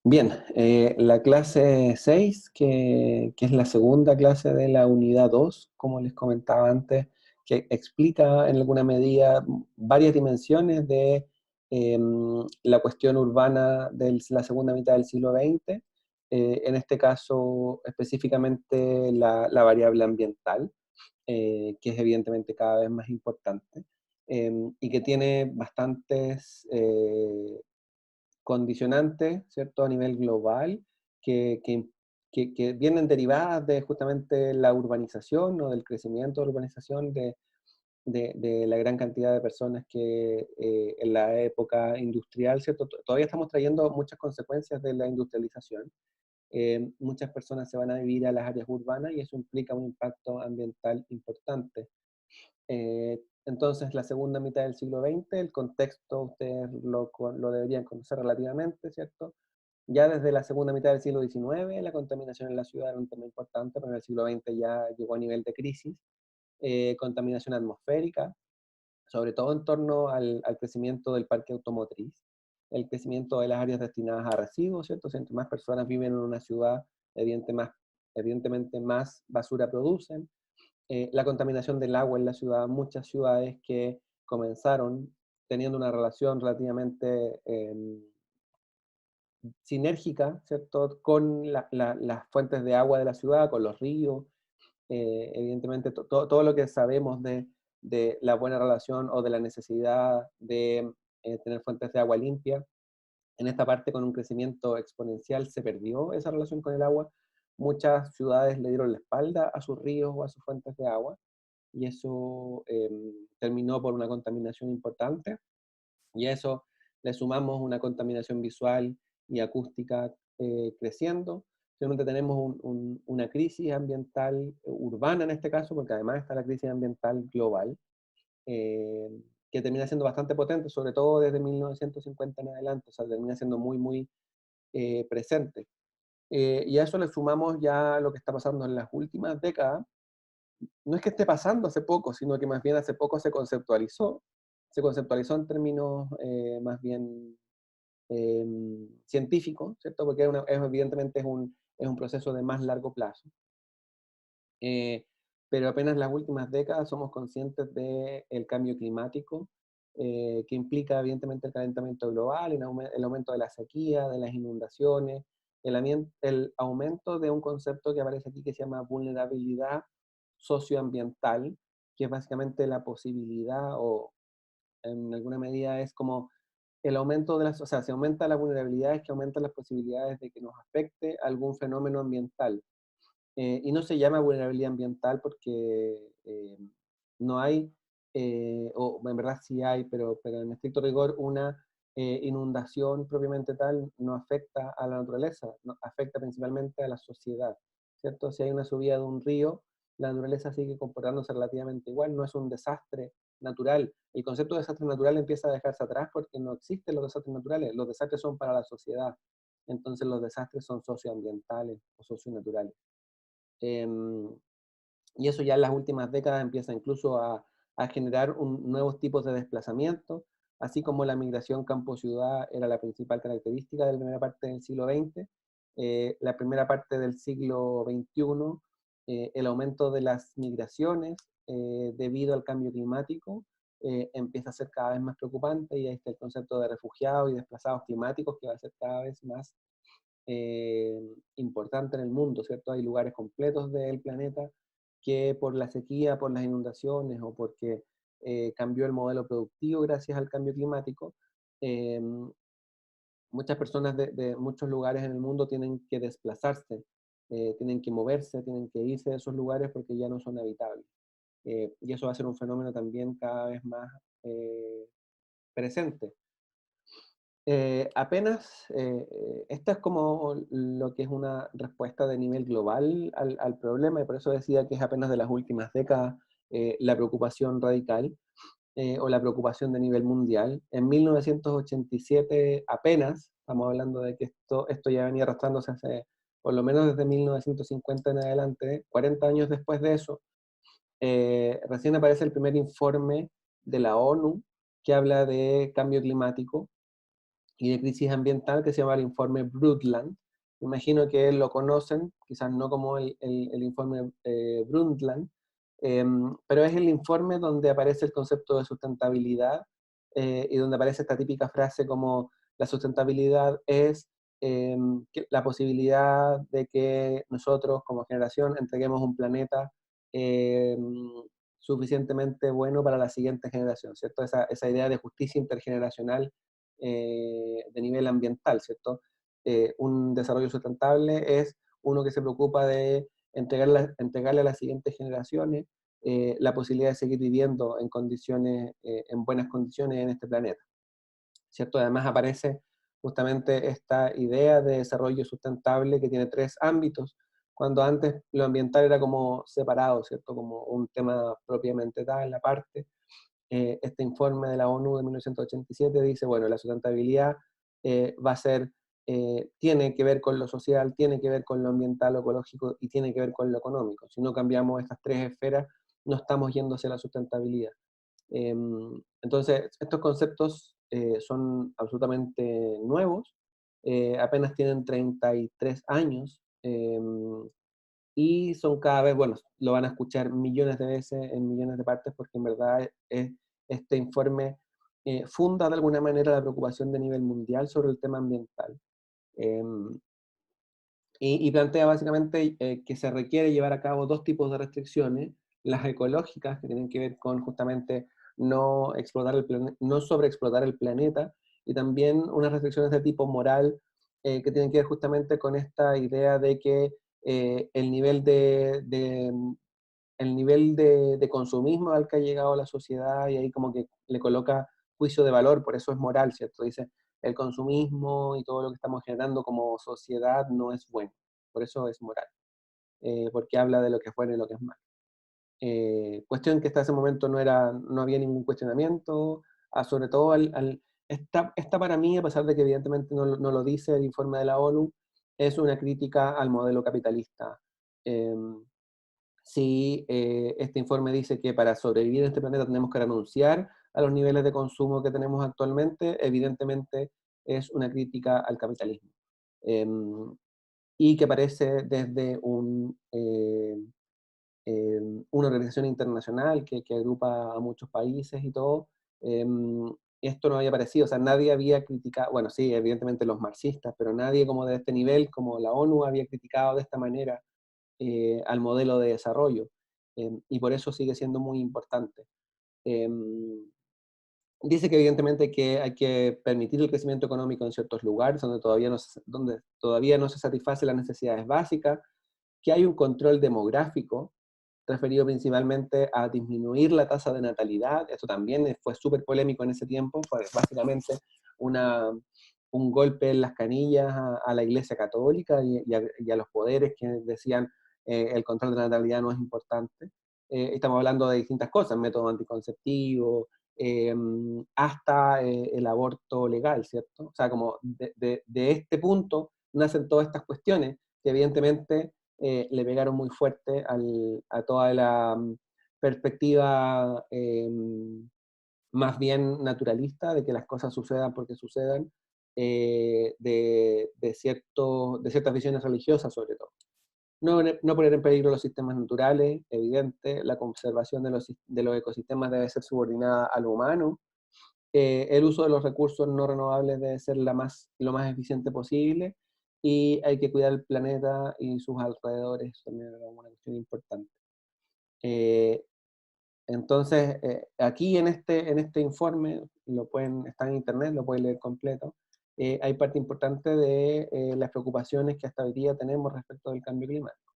Bien, la clase 6, que es la segunda clase de la unidad 2, como les comentaba antes, que explica en alguna medida varias dimensiones de la cuestión urbana de la segunda mitad del siglo XX, en este caso específicamente la variable ambiental, que es evidentemente cada vez más importante, y que tiene bastantes condicionantes, ¿cierto?, a nivel global, que, que, que vienen derivadas de justamente la urbanización o del crecimiento de la urbanización de la gran cantidad de personas que en la época industrial, ¿cierto? Todavía estamos trayendo muchas consecuencias de la industrialización. Muchas personas se van a vivir a las áreas urbanas y eso implica un impacto ambiental importante. Entonces, la segunda mitad del siglo XX, el contexto ustedes lo deberían conocer relativamente, ¿cierto? Ya desde la segunda mitad del siglo XIX, la contaminación en la ciudad era un tema importante, pero en el siglo XX ya llegó a nivel de crisis. Contaminación atmosférica, sobre todo en torno al crecimiento del parque automotriz, el crecimiento de las áreas destinadas a residuos, ¿cierto? Si entre más personas viven en una ciudad, evidentemente más basura producen. La contaminación del agua en la ciudad, muchas ciudades que comenzaron teniendo una relación relativamente sinérgica, ¿cierto?, con las fuentes de agua de la ciudad, con los ríos, evidentemente todo lo que sabemos de la buena relación o de la necesidad de tener fuentes de agua limpia. En esta parte, con un crecimiento exponencial, se perdió esa relación con el agua. Muchas ciudades le dieron la espalda a sus ríos o a sus fuentes de agua, y eso terminó por una contaminación importante, y a eso le sumamos una contaminación visual y acústica creciendo. Simplemente tenemos una crisis ambiental urbana en este caso, porque además está la crisis ambiental global, eh, que termina siendo bastante potente, sobre todo desde 1950 en adelante, o sea, termina siendo muy presente. Y a eso le sumamos ya lo que está pasando en las últimas décadas. No es que esté pasando hace poco, sino que más bien hace poco se conceptualizó en términos más bien científicos, ¿cierto? Porque evidentemente es un proceso de más largo plazo. Eh, pero apenas en las últimas décadas somos conscientes del cambio climático, que implica evidentemente el calentamiento global, el aumento de la sequía, de las inundaciones, el aumento de un concepto que aparece aquí que se llama vulnerabilidad socioambiental, que es básicamente la posibilidad, o en alguna medida es como el aumento de las, o sea, si aumenta la vulnerabilidad es que aumentan las posibilidades de que nos afecte algún fenómeno ambiental. Y no se llama vulnerabilidad ambiental porque no hay, o en verdad sí hay, pero en estricto rigor una inundación propiamente tal no afecta a la naturaleza, no, afecta principalmente a la sociedad, ¿cierto? Si hay una subida de un río, la naturaleza sigue comportándose relativamente igual, no es un desastre natural. El concepto de desastre natural empieza a dejarse atrás porque no existen los desastres naturales, los desastres son para la sociedad, entonces los desastres son socioambientales o socionaturales. Em, y eso ya en las últimas décadas empieza incluso a generar nuevos tipos de desplazamiento, así como la migración campo-ciudad era la principal característica de la primera parte del siglo XX. La primera parte del siglo XXI, el aumento de las migraciones debido al cambio climático empieza a ser cada vez más preocupante, y ahí está el concepto de refugiados y desplazados climáticos, que va a ser cada vez más importante en el mundo, ¿cierto? Hay lugares completos del planeta que por la sequía, por las inundaciones o porque cambió el modelo productivo gracias al cambio climático, eh, muchas personas de muchos lugares en el mundo tienen que desplazarse, tienen que moverse, tienen que irse de esos lugares porque ya no son habitables. Y eso va a ser un fenómeno también cada vez más presente. Esta es como lo que es una respuesta de nivel global al problema, y por eso decía que es apenas de las últimas décadas la preocupación radical, o la preocupación de nivel mundial. En 1987 apenas, estamos hablando de que esto ya venía arrastrándose hace, por lo menos desde 1950 en adelante, 40 años después de eso, recién aparece el primer informe de la ONU que habla de cambio climático, y de crisis ambiental que se llama el informe Brundtland. Me imagino que lo conocen, quizás no como el informe Brundtland, pero es el informe donde aparece el concepto de sustentabilidad y donde aparece esta típica frase como la sustentabilidad es la posibilidad de que nosotros como generación entreguemos un planeta eh, suficientemente bueno para la siguiente generación, ¿cierto? Esa idea de justicia intergeneracional de nivel ambiental, ¿cierto? Un desarrollo sustentable es uno que se preocupa de entregarle a las siguientes generaciones la posibilidad de seguir viviendo en condiciones, en buenas condiciones en este planeta, ¿cierto? Además aparece justamente esta idea de desarrollo sustentable que tiene tres ámbitos, cuando antes lo ambiental era como separado, ¿cierto? Como un tema propiamente tal, aparte. Este informe de la ONU de 1987 dice, bueno, la sustentabilidad va a ser, tiene que ver con lo social, tiene que ver con lo ambiental, lo ecológico y tiene que ver con lo económico. Si no cambiamos estas tres esferas, no estamos yendo hacia la sustentabilidad. Entonces, estos conceptos son absolutamente nuevos, apenas tienen 33 años, y son cada vez, bueno, lo van a escuchar millones de veces en millones de partes porque en verdad este informe funda de alguna manera la preocupación de nivel mundial sobre el tema ambiental. Em, y plantea básicamente que se requiere llevar a cabo dos tipos de restricciones, las ecológicas, que tienen que ver con justamente no, explotar no sobreexplotar el planeta, y también unas restricciones de tipo moral, que tienen que ver justamente con esta idea de que el nivel de consumismo al que ha llegado la sociedad, y ahí como que le coloca juicio de valor, por eso es moral, ¿cierto? Dice, el consumismo y todo lo que estamos generando como sociedad no es bueno, por eso es moral, porque habla de lo que es bueno y lo que es malo. Cuestión que hasta ese momento no había ningún cuestionamiento, sobre todo esta para mí, a pesar de que evidentemente no lo dice el informe de la ONU, es una crítica al modelo capitalista. Sí, este informe dice que para sobrevivir en este planeta tenemos que renunciar a los niveles de consumo que tenemos actualmente, evidentemente es una crítica al capitalismo. Em, y que aparece desde una organización internacional que agrupa a muchos países y todo. Esto no había aparecido, o sea, nadie había criticado, bueno, sí, evidentemente los marxistas, pero nadie como de este nivel, como la ONU, había criticado de esta manera al modelo de desarrollo, y por eso sigue siendo muy importante. Dice que evidentemente que hay que permitir el crecimiento económico en ciertos lugares donde todavía no se satisfacen las necesidades básicas, que hay un control demográfico referido principalmente a disminuir la tasa de natalidad. Esto también fue súper polémico en ese tiempo, fue básicamente un golpe en las canillas a la Iglesia Católica y a los poderes que decían el control de la natalidad no es importante. Estamos hablando de distintas cosas, métodos anticonceptivos, hasta el aborto legal, ¿cierto? O sea, como de este punto nacen todas estas cuestiones que evidentemente le pegaron muy fuerte a toda la perspectiva más bien naturalista de que las cosas sucedan porque sucedan, de ciertas visiones religiosas sobre todo. No poner en peligro los sistemas naturales, evidente, la conservación de los ecosistemas debe ser subordinada al humano, el uso de los recursos no renovables debe ser lo más eficiente posible, y hay que cuidar el planeta y sus alrededores, también es una cuestión importante. Eh, entonces, aquí en este informe, está en internet, lo pueden leer completo, hay parte importante de las preocupaciones que hasta hoy día tenemos respecto del cambio climático.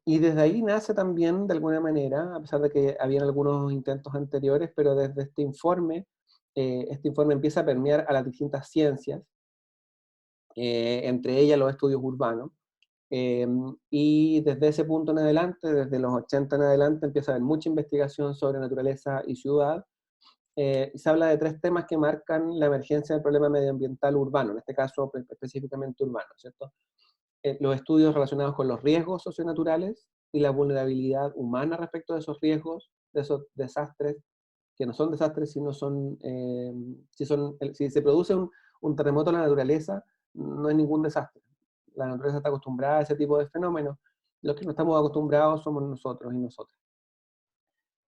Y desde ahí nace también, de alguna manera, a pesar de que habían algunos intentos anteriores, pero desde este informe empieza a permear a las distintas ciencias, entre ellas los estudios urbanos, y desde ese punto en adelante, desde los 80 en adelante, empieza a haber mucha investigación sobre naturaleza y ciudad, y se habla de tres temas que marcan la emergencia del problema medioambiental urbano, en este caso específicamente urbano, ¿cierto? Los estudios relacionados con los riesgos socionaturales y la vulnerabilidad humana respecto de esos riesgos, de esos desastres que no son desastres, sino son, si se produce un terremoto en la naturaleza, no es ningún desastre. La naturaleza está acostumbrada a ese tipo de fenómenos. Los que no estamos acostumbrados somos nosotros y nosotras.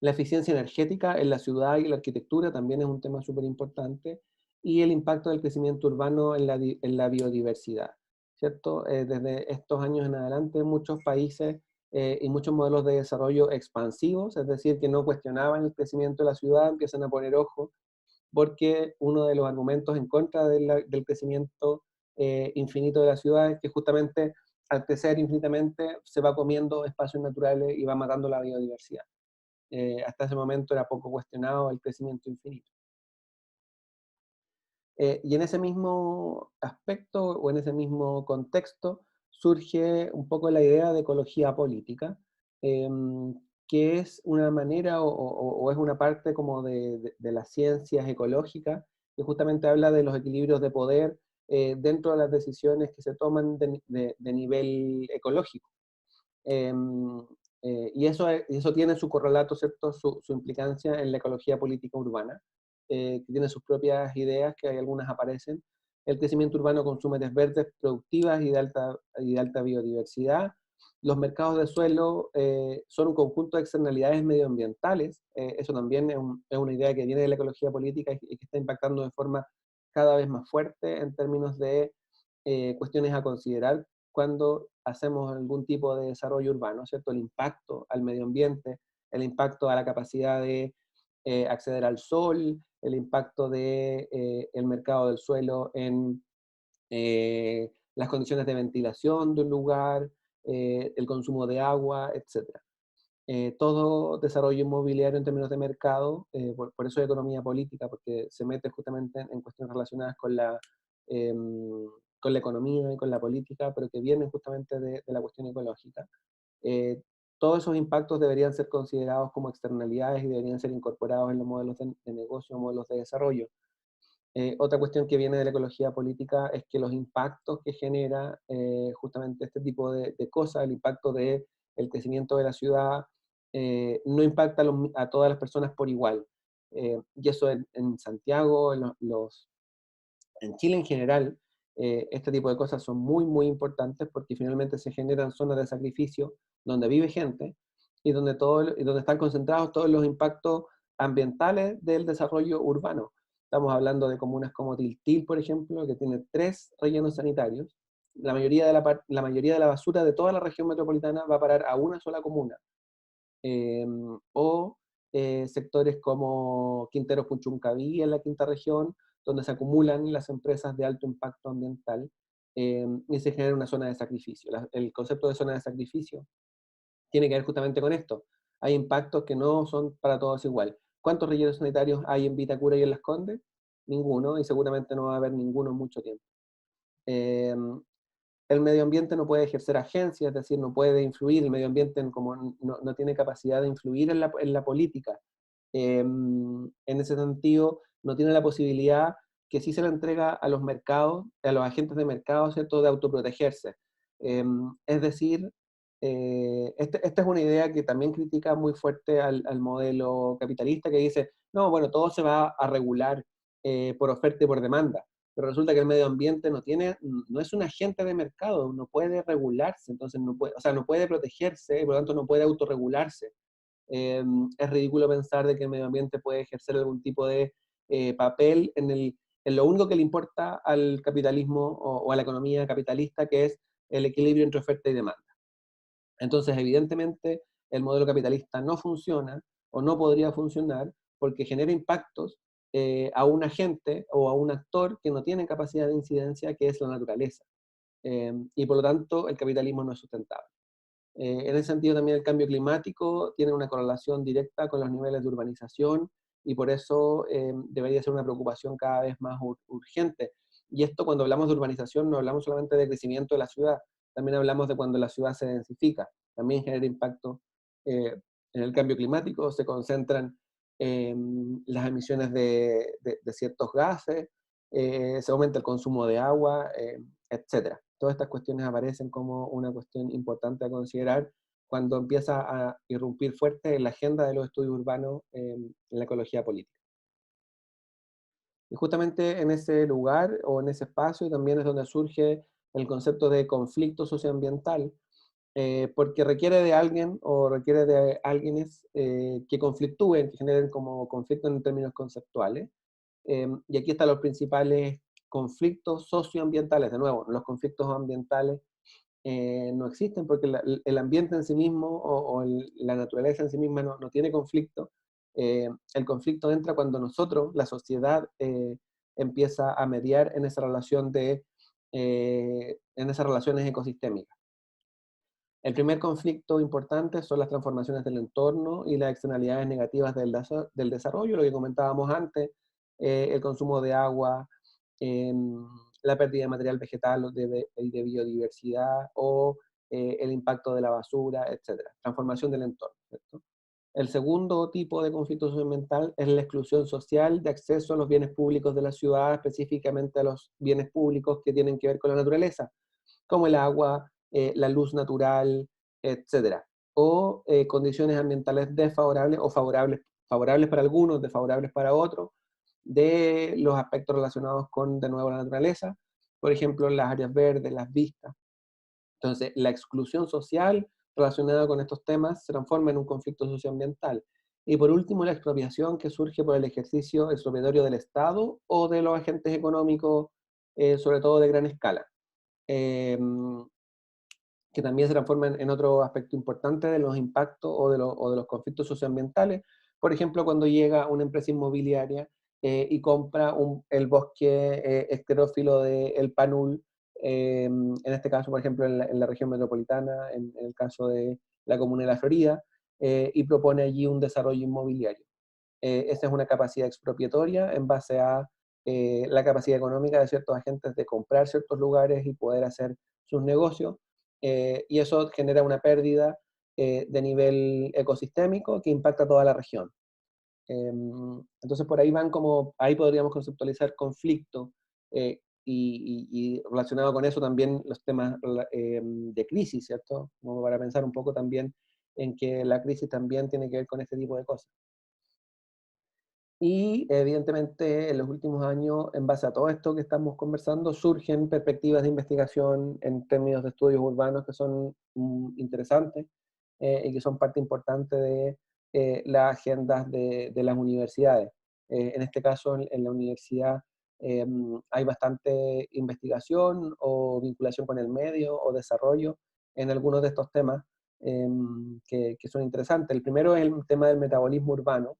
La eficiencia energética en la ciudad y la arquitectura también es un tema súper importante, y el impacto del crecimiento urbano en la biodiversidad, ¿cierto? Desde estos años en adelante, muchos países y muchos modelos de desarrollo expansivos, es decir, que no cuestionaban el crecimiento de la ciudad, empiezan a poner ojo, porque uno de los argumentos en contra del crecimiento infinito de la ciudad es que justamente al crecer infinitamente se va comiendo espacios naturales y va matando la biodiversidad. Hasta ese momento era poco cuestionado el crecimiento infinito. Y en ese mismo aspecto o en ese mismo contexto surge un poco la idea de ecología política, que es una manera o es una parte como de las ciencias ecológicas, que justamente habla de los equilibrios de poder dentro de las decisiones que se toman de nivel ecológico. Em, y eso tiene su correlato, ¿cierto? Su implicancia en la ecología política urbana, que tiene sus propias ideas, que hay algunas aparecen. El crecimiento urbano consume áreas verdes productivas y de alta biodiversidad. Los mercados de suelo son un conjunto de externalidades medioambientales. Eso también es una idea que viene de la ecología política y que está impactando de forma cada vez más fuerte en términos de cuestiones a considerar cuando hacemos algún tipo de desarrollo urbano, ¿cierto? El impacto al medio ambiente, el impacto a la capacidad de acceder al sol, el impacto de el mercado del suelo en las condiciones de ventilación de un lugar, el consumo de agua, etcétera. Todo desarrollo inmobiliario en términos de mercado, por eso es economía política, porque se mete justamente en cuestiones relacionadas con la economía y con la política, pero que vienen justamente de la cuestión ecológica. Eh, Todos esos impactos deberían ser considerados como externalidades y deberían ser incorporados en los modelos de negocio, modelos de desarrollo. Otra cuestión que viene de la ecología política es que los impactos que genera justamente este tipo de cosas, el impacto del crecimiento de la ciudad, no impacta a todas las personas por igual. Y eso en Santiago, en Chile en general, este tipo de cosas son muy, muy importantes porque finalmente se generan zonas de sacrificio donde vive gente y donde están concentrados todos los impactos ambientales del desarrollo urbano. Estamos hablando de comunas como Tiltil, por ejemplo, que tiene 3 rellenos sanitarios. La mayoría de la basura de toda la región metropolitana va a parar a una sola comuna. O sectores como Quintero Puchuncaví en la quinta región, donde se acumulan las empresas de alto impacto ambiental y se genera una zona de sacrificio. El concepto de zona de sacrificio tiene que ver justamente con esto. Hay impactos que no son para todos igual. ¿Cuántos rellenos sanitarios hay en Vitacura y en Las Condes? Ninguno, y seguramente no va a haber ninguno en mucho tiempo. Eh, el medio ambiente no puede ejercer agencia, es decir, no puede influir, el medio ambiente como no tiene capacidad de influir en la política. En ese sentido, no tiene la posibilidad que sí se le entrega a los mercados, a los agentes de mercado, ¿cierto?, de autoprotegerse. Es decir, esta es una idea que también critica muy fuerte al modelo capitalista, que dice, no, bueno, todo se va a regular por oferta y por demanda, pero resulta que el medio ambiente no es un agente de mercado, no puede regularse, entonces no puede, o sea, no puede protegerse, y por lo tanto no puede autorregularse. Es ridículo pensar de que el medio ambiente puede ejercer algún tipo de papel en lo único que le importa al capitalismo o a la economía capitalista, que es el equilibrio entre oferta y demanda. Entonces, evidentemente, el modelo capitalista no funciona o no podría funcionar porque genera impactos a un agente o a un actor que no tiene capacidad de incidencia, que es la naturaleza. Y por lo tanto, el capitalismo no es sustentable. En ese sentido, también el cambio climático tiene una correlación directa con los niveles de urbanización y por eso debería ser una preocupación cada vez más urgente. Y esto, cuando hablamos de urbanización, no hablamos solamente de crecimiento de la ciudad, también hablamos de cuando la ciudad se densifica, también genera impacto en el cambio climático, se concentran las emisiones de ciertos gases, se aumenta el consumo de agua, etcétera. Todas estas cuestiones aparecen como una cuestión importante a considerar cuando empieza a irrumpir fuerte en la agenda de los estudios urbanos en la ecología política. Y justamente en ese lugar o en ese espacio también es donde surge el concepto de conflicto socioambiental, porque requiere de alguien o requiere de alguienes que conflictúen, que generen como conflicto en términos conceptuales. Y aquí están los principales conflictos socioambientales. De nuevo, los conflictos ambientales no existen porque el ambiente en sí mismo la naturaleza en sí misma no tiene conflicto. El conflicto entra cuando nosotros, la sociedad, empieza a mediar en esa relación en esas relaciones ecosistémicas. El primer conflicto importante son las transformaciones del entorno y las externalidades negativas del desarrollo, lo que comentábamos antes, el consumo de agua, la pérdida de material vegetal y de biodiversidad, o el impacto de la basura, etcétera. Transformación del entorno, ¿cierto? El segundo tipo de conflicto socioambiental es la exclusión social de acceso a los bienes públicos de la ciudad, específicamente a los bienes públicos que tienen que ver con la naturaleza, como el agua, la luz natural, etcétera. O condiciones ambientales desfavorables o favorables para algunos, desfavorables para otros, de los aspectos relacionados con, de nuevo, la naturaleza, por ejemplo, las áreas verdes, las vistas. Entonces, la exclusión social relacionada con estos temas se transforma en un conflicto socioambiental. Y por último, la expropiación que surge por el ejercicio expropiatorio del Estado o de los agentes económicos, sobre todo de gran escala. Eh, que también se transforman en otro aspecto importante de los impactos o de los conflictos socioambientales. Por ejemplo, cuando llega una empresa inmobiliaria y compra el bosque esclerófilo de El Panul, en este caso, por ejemplo, en la región metropolitana, en el caso de la comuna de La Florida, y propone allí un desarrollo inmobiliario. Esa es una capacidad expropiatoria en base a la capacidad económica de ciertos agentes de comprar ciertos lugares y poder hacer sus negocios, y eso genera una pérdida de nivel ecosistémico que impacta a toda la región. Entonces por ahí ahí podríamos conceptualizar conflicto, y relacionado con eso también los temas de crisis, ¿cierto? Como para pensar un poco también en que la crisis también tiene que ver con este tipo de cosas. Y evidentemente en los últimos años, en base a todo esto que estamos conversando, surgen perspectivas de investigación en términos de estudios urbanos que son interesantes y que son parte importante de las agendas de las universidades. En este caso, en la universidad hay bastante investigación o vinculación con el medio o desarrollo en algunos de estos temas que son interesantes. El primero es el tema del metabolismo urbano,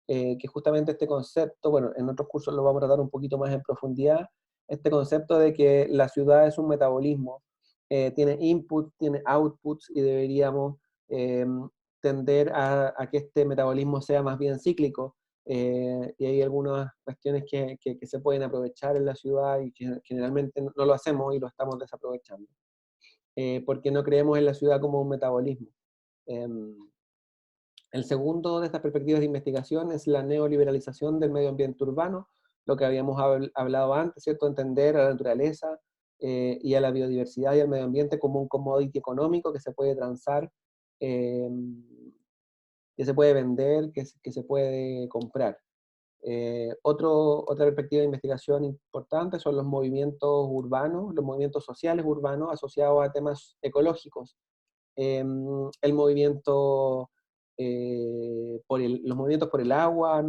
que justamente este concepto, bueno, en otros cursos lo vamos a tratar un poquito más en profundidad, este concepto de que la ciudad es un metabolismo, tiene inputs, tiene outputs, y deberíamos eh, tender a que este metabolismo sea más bien cíclico, y hay algunas cuestiones que se pueden aprovechar en la ciudad y que generalmente no lo hacemos y lo estamos desaprovechando, porque no creemos en la ciudad como un metabolismo. Em, el segundo de estas perspectivas de investigación es la neoliberalización del medio ambiente urbano, lo que habíamos hablado antes, ¿cierto? Entender a la naturaleza y a la biodiversidad y al medio ambiente como un commodity económico que se puede transar, eh, que se puede vender, que se puede comprar. Otra perspectiva de investigación importante son los movimientos urbanos, los movimientos sociales urbanos asociados a temas ecológicos. El movimiento los movimientos por el agua,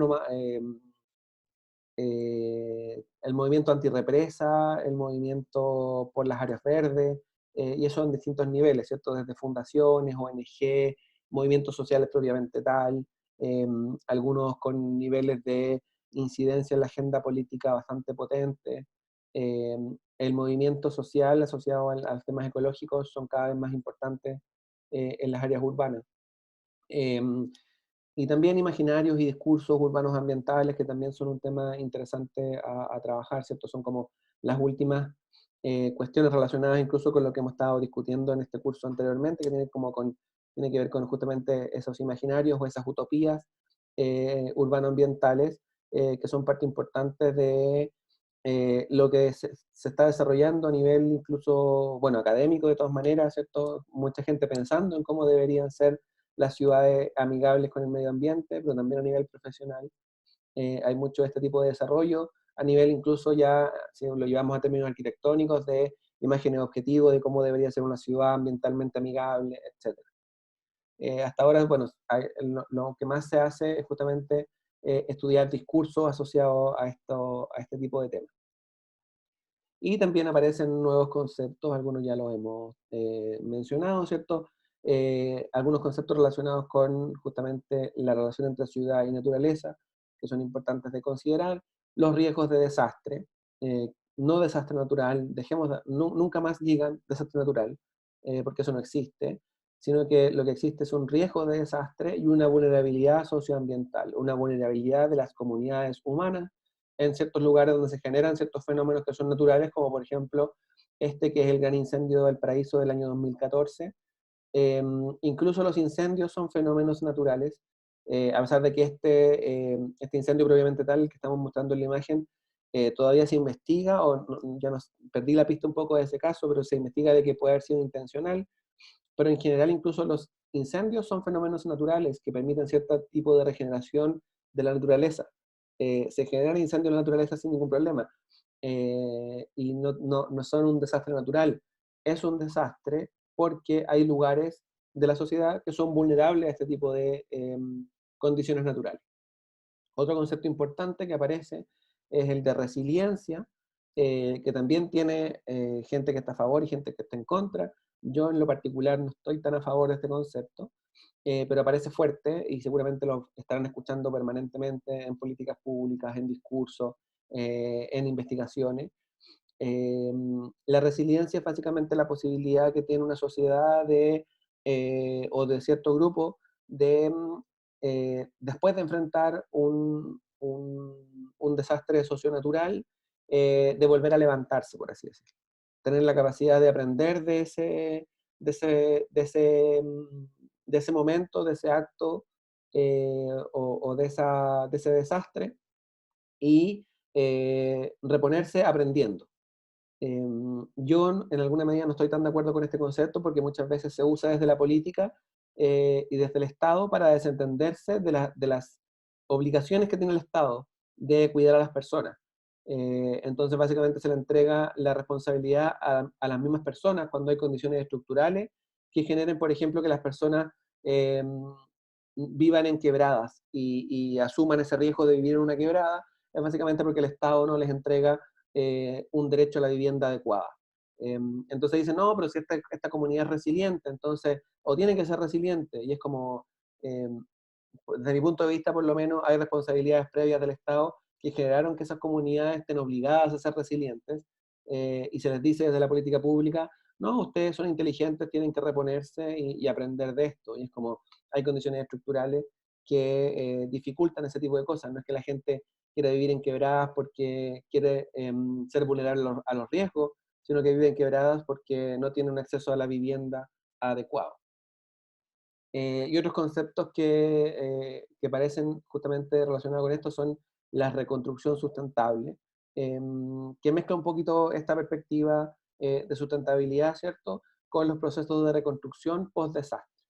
el movimiento antirrepresa, el movimiento por las áreas verdes, y eso en distintos niveles, ¿cierto? Desde fundaciones, ONG, movimientos sociales propiamente tal, algunos con niveles de incidencia en la agenda política bastante potentes. El movimiento social asociado a los temas ecológicos son cada vez más importantes en las áreas urbanas. Y también imaginarios y discursos urbanos ambientales, que también son un tema interesante a trabajar, ¿cierto? Son como las últimas cuestiones relacionadas incluso con lo que hemos estado discutiendo en este curso anteriormente, que tiene que ver con justamente esos imaginarios o esas utopías urbanoambientales, que son parte importante de lo que se está desarrollando a nivel incluso, bueno, académico de todas maneras, ¿cierto? Mucha gente pensando en cómo deberían ser las ciudades amigables con el medio ambiente, pero también a nivel profesional. Hay mucho de este tipo de desarrollo, a nivel incluso ya, si lo llevamos a términos arquitectónicos, de imágenes objetivos de cómo debería ser una ciudad ambientalmente amigable, etcétera. Hasta ahora, bueno, lo que más se hace es justamente estudiar discursos asociados a este tipo de temas. Y también aparecen nuevos conceptos, algunos ya los hemos mencionado, ¿cierto? Algunos conceptos relacionados con justamente la relación entre ciudad y naturaleza, que son importantes de considerar, los riesgos de desastre, no desastre natural, nunca más digan desastre natural, porque eso no existe, sino que lo que existe es un riesgo de desastre y una vulnerabilidad socioambiental, una vulnerabilidad de las comunidades humanas en ciertos lugares donde se generan ciertos fenómenos que son naturales, como por ejemplo este que es el gran incendio del Paraíso del año 2014. Incluso los incendios son fenómenos naturales, a pesar de que este incendio propiamente tal que estamos mostrando en la imagen todavía se investiga, ya perdí la pista un poco de ese caso, pero se investiga de que puede haber sido intencional, pero en general incluso los incendios son fenómenos naturales que permiten cierto tipo de regeneración de la naturaleza. Se generan incendios en la naturaleza sin ningún problema, y no son un desastre natural, es un desastre porque hay lugares de la sociedad que son vulnerables a este tipo de condiciones naturales. Otro concepto importante que aparece es el de resiliencia, que también tiene gente que está a favor y gente que está en contra. Yo en lo particular no estoy tan a favor de este concepto, pero aparece fuerte y seguramente lo estarán escuchando permanentemente en políticas públicas, en discursos, en investigaciones. La resiliencia es básicamente la posibilidad que tiene una sociedad o de cierto grupo de, después de enfrentar un desastre socionatural, de volver a levantarse, por así decirlo. Tener la capacidad de aprender de ese, de ese, mm, de ese momento, de ese acto, o de ese desastre, y reponerse aprendiendo. Yo en alguna medida no estoy tan de acuerdo con este concepto porque muchas veces se usa desde la política y desde el Estado para desentenderse de las obligaciones que tiene el Estado de cuidar a las personas. Entonces básicamente se le entrega la responsabilidad a las mismas personas cuando hay condiciones estructurales que generen, por ejemplo, que las personas eh, vivan en quebradas y asuman ese riesgo de vivir en una quebrada, es básicamente porque el Estado no les entrega un derecho a la vivienda adecuada. Entonces dicen, no, pero si esta comunidad es resiliente, entonces, o tiene que ser resiliente, y es como, eh, desde mi punto de vista, por lo menos, hay responsabilidades previas del Estado que generaron que esas comunidades estén obligadas a ser resilientes, y se les dice desde la política pública, no, ustedes son inteligentes, tienen que reponerse y aprender de esto, y es como, hay condiciones estructurales que dificultan ese tipo de cosas, no es que la gente quiere vivir en quebradas porque quiere ser vulnerable a los riesgos, sino que viven quebradas porque no tienen un acceso a la vivienda adecuado. Y otros conceptos que parecen justamente relacionados con esto son la reconstrucción sustentable, que mezcla un poquito esta perspectiva de sustentabilidad, ¿cierto?, con los procesos de reconstrucción post-desastre.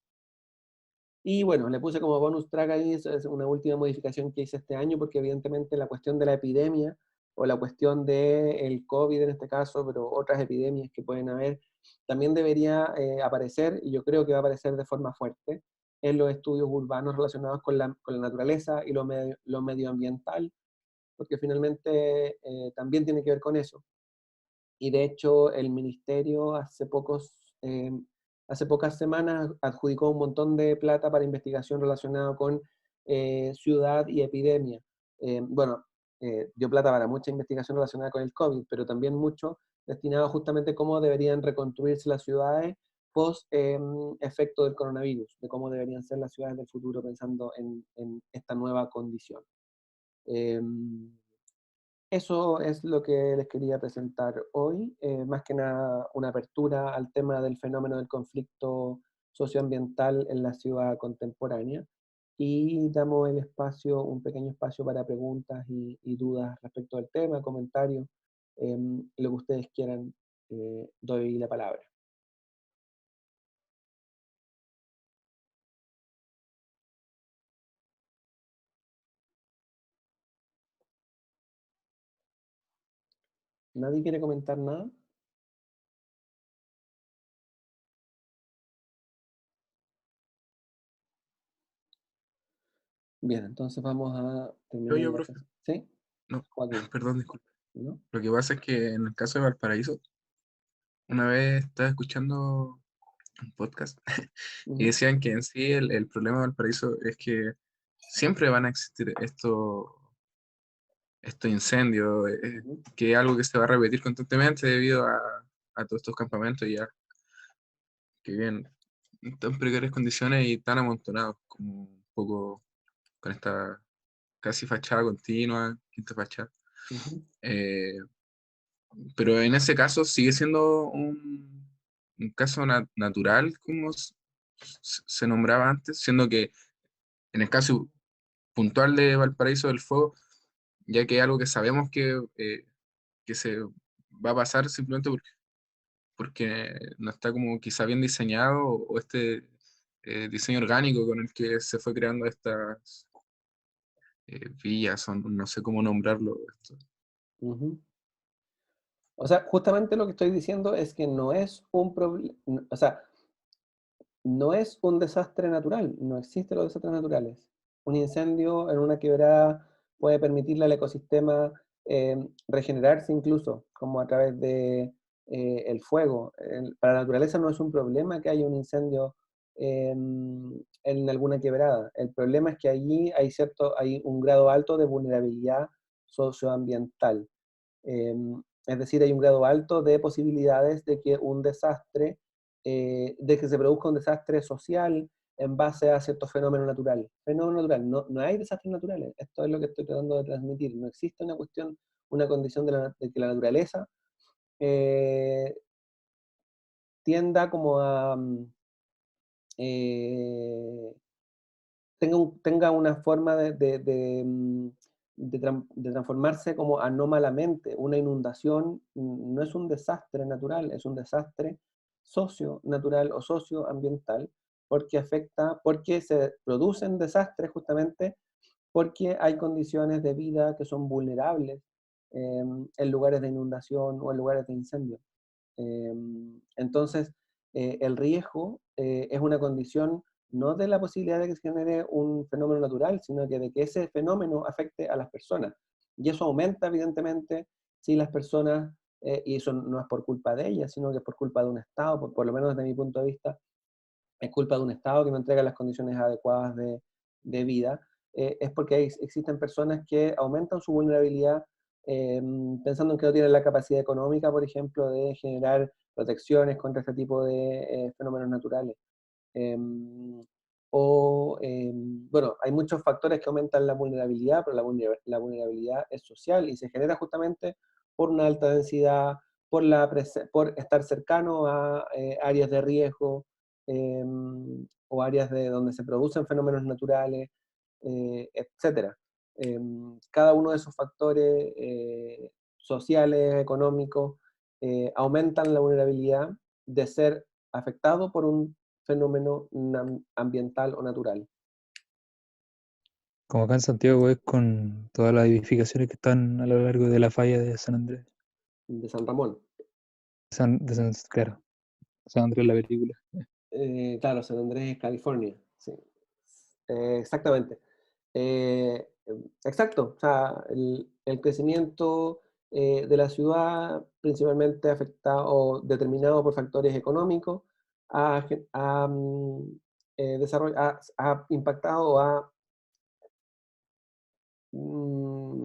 Y bueno, le puse como bonus track ahí, es una última modificación que hice este año, porque evidentemente la cuestión de la epidemia, o la cuestión del COVID en este caso, pero otras epidemias que pueden haber, también debería aparecer, y yo creo que va a aparecer de forma fuerte, en los estudios urbanos relacionados con la naturaleza y lo medioambiental, porque finalmente también tiene que ver con eso. Y de hecho el ministerio hace pocas semanas adjudicó un montón de plata para investigación relacionada con ciudad y epidemia. Bueno, dio plata para mucha investigación relacionada con el COVID, pero también mucho destinado justamente a cómo deberían reconstruirse las ciudades post efecto del coronavirus, de cómo deberían ser las ciudades del futuro pensando en esta nueva condición. Eso es lo que les quería presentar hoy, más que nada una apertura al tema del fenómeno del conflicto socioambiental en la ciudad contemporánea, y damos un pequeño espacio para preguntas y dudas respecto al tema, comentarios. lo que ustedes quieran, doy la palabra. ¿Nadie quiere comentar nada? Bien, entonces vamos a terminar Yo, la profe, sesión. ¿Sí? no, Joaquín, perdón, disculpe. ¿no? Lo que pasa es que en el caso de Valparaíso, una vez estaba escuchando un podcast y Ujú, decían que en sí el problema de Valparaíso es que siempre van a existir estos incendios, ujú, que es algo que se va a repetir constantemente debido a todos estos campamentos ya que viven en tan precarias condiciones y tan amontonados, como un poco con esta casi fachada continua, quinta fachada. ujú, Eh, pero en ese caso sigue siendo un caso natural, como se nombraba antes, siendo que en el caso puntual de Valparaíso del Fuego, ya que es algo que sabemos que se va a pasar simplemente porque no está como quizá bien diseñado o este diseño orgánico con el que se fue creando estas villas, o no sé cómo nombrarlo. ujú. O sea, justamente lo que estoy diciendo es que no es un problema, o sea, no es un desastre natural, no existen los desastres naturales. Un incendio en una quebrada puede permitirle al ecosistema regenerarse incluso, como a través de el fuego. Para la naturaleza no es un problema que haya un incendio en alguna quebrada. El problema es que allí hay un grado alto de vulnerabilidad socioambiental. Es decir, hay un grado alto de posibilidades de que un desastre, de que se produzca un desastre social en base a ciertos fenómenos naturales. Fenómeno natural, no hay desastres naturales, esto es lo que estoy tratando de transmitir. No existe una cuestión, una condición de que la naturaleza eh, tienda como a, eh, tenga una forma de transformarse como anómalamente. Una inundación no es un desastre natural, es un desastre socio-natural o socioambiental, porque se producen desastres justamente porque hay condiciones de vida que son vulnerables en lugares de inundación o en lugares de incendio. Entonces, el riesgo es una condición no de la posibilidad de que se genere un fenómeno natural, sino que de que ese fenómeno afecte a las personas. Y eso aumenta, evidentemente, si las personas, y eso no es por culpa de ellas, sino que es por culpa de un Estado, por lo menos desde mi punto de vista, es culpa de un Estado que no entrega las condiciones adecuadas de vida, es porque existen personas que aumentan su vulnerabilidad pensando en que no tienen la capacidad económica, por ejemplo, de generar protecciones contra este tipo de fenómenos naturales. Bueno, hay muchos factores que aumentan la vulnerabilidad, pero la vulnerabilidad es social y se genera justamente por una alta densidad, por estar cercano a áreas de riesgo o áreas de donde se producen fenómenos naturales, etcétera. Cada uno de esos factores sociales, económicos, aumentan la vulnerabilidad de ser afectado por un fenómeno ambiental o natural. Como acá en Santiago es con todas las edificaciones que están a lo largo de la falla de San Andrés. De San Ramón. Claro, San Andrés la película. Claro, San Andrés, California. Sí. Exactamente. Eh, exacto. O sea, el crecimiento de la ciudad, principalmente afectado o determinado por factores económicos, ha impactado o ha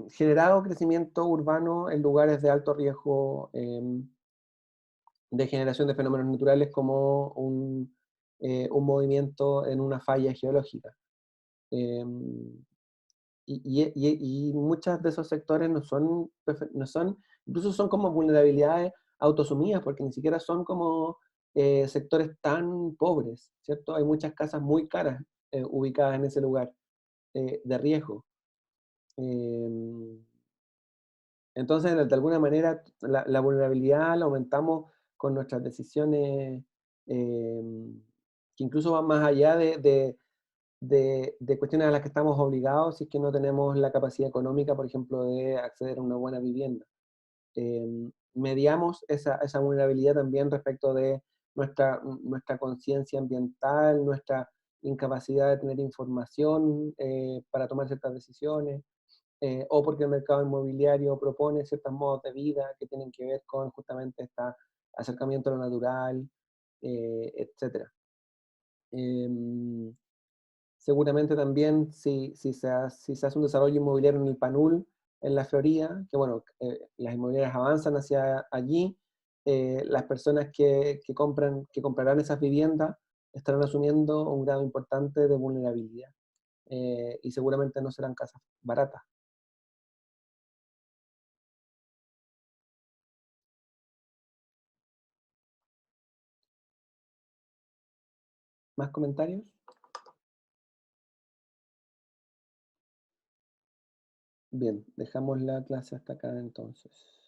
generado crecimiento urbano en lugares de alto riesgo de generación de fenómenos naturales como un movimiento en una falla geológica. Em, y muchos de esos sectores no son, incluso son como vulnerabilidades autosumidas, porque ni siquiera son como sectores tan pobres, ¿cierto? Hay muchas casas muy caras ubicadas en ese lugar de riesgo. Em, Entonces, de alguna manera, la vulnerabilidad la aumentamos con nuestras decisiones, que incluso van más allá de cuestiones a las que estamos obligados si es que no tenemos la capacidad económica, por ejemplo, de acceder a una buena vivienda. Mediamos esa vulnerabilidad también respecto de nuestra conciencia ambiental, nuestra incapacidad de tener información para tomar ciertas decisiones, o porque el mercado inmobiliario propone ciertos modos de vida que tienen que ver con justamente este acercamiento a lo natural, etc. Seguramente también si se hace un desarrollo inmobiliario en el Panul, en la Florida, que bueno, las inmobiliarias avanzan hacia allí, las personas que comprarán esas viviendas estarán asumiendo un grado importante de vulnerabilidad, y seguramente no serán casas baratas. ¿Más comentarios? Bien, dejamos la clase hasta acá entonces.